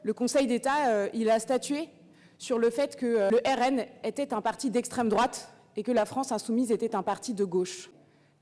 Le Conseil d'État, il a statué sur le fait que le RN était un parti d'extrême droite et que la France insoumise était un parti de gauche.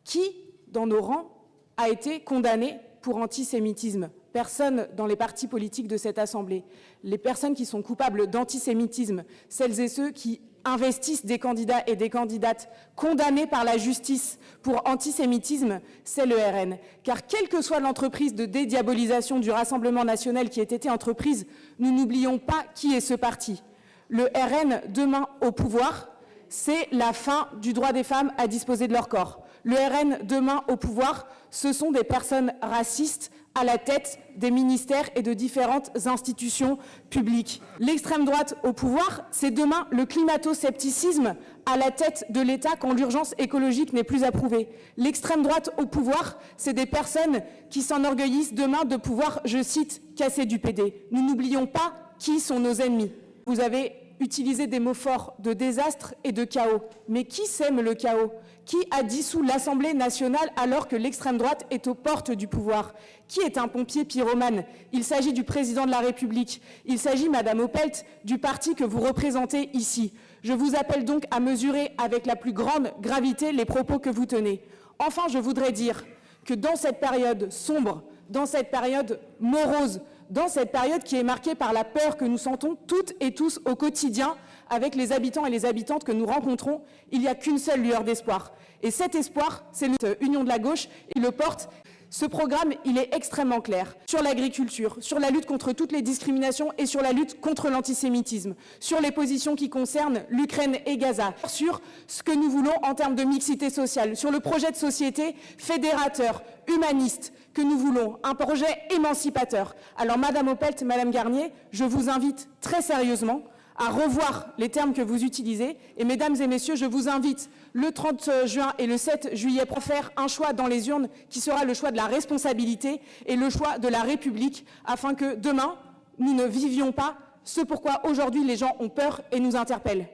Qui, dans nos rangs, a été condamné pour antisémitisme? Personne dans les partis politiques de cette Assemblée. Les personnes qui sont coupables d'antisémitisme, celles et ceux qui investissent des candidats et des candidates condamnés par la justice pour antisémitisme, c'est le RN. Car quelle que soit l'entreprise de dédiabolisation du Rassemblement national qui ait été entreprise, nous n'oublions pas qui est ce parti. Le RN, demain au pouvoir, c'est la fin du droit des femmes à disposer de leur corps. Le RN, demain au pouvoir, ce sont des personnes racistes à la tête des ministères et de différentes institutions publiques. L'extrême droite au pouvoir, c'est demain le climato-scepticisme à la tête de l'État quand l'urgence écologique n'est plus approuvée. L'extrême droite au pouvoir, c'est des personnes qui s'enorgueillissent demain de pouvoir, je cite, casser du PD. Nous n'oublions pas qui sont nos ennemis. Vous avez utilisé des mots forts de désastre et de chaos. Mais qui sème le chaos? Qui a dissous l'Assemblée nationale alors que l'extrême droite est aux portes du pouvoir? Qui est un pompier pyromane? Il s'agit du président de la République. Il s'agit, Madame Opelt, du parti que vous représentez ici. Je vous appelle donc à mesurer avec la plus grande gravité les propos que vous tenez. Enfin, je voudrais dire que dans cette période sombre, dans cette période morose, dans cette période qui est marquée par la peur que nous sentons toutes et tous au quotidien avec les habitants et les habitantes que nous rencontrons, il n'y a qu'une seule lueur d'espoir. Et cet espoir, c'est l'Union de la gauche, il le porte. Ce programme, il est extrêmement clair sur l'agriculture, sur la lutte contre toutes les discriminations et sur la lutte contre l'antisémitisme, sur les positions qui concernent l'Ukraine et Gaza, sur ce que nous voulons en termes de mixité sociale, sur le projet de société fédérateur, humaniste que nous voulons, un projet émancipateur. Alors Madame Opelt, Madame Garnier, je vous invite très sérieusement à revoir les termes que vous utilisez. Et mesdames et messieurs, je vous invite le 30 juin et le 7 juillet pour faire un choix dans les urnes qui sera le choix de la responsabilité et le choix de la République afin que demain, nous ne vivions pas ce pourquoi aujourd'hui les gens ont peur et nous interpellent.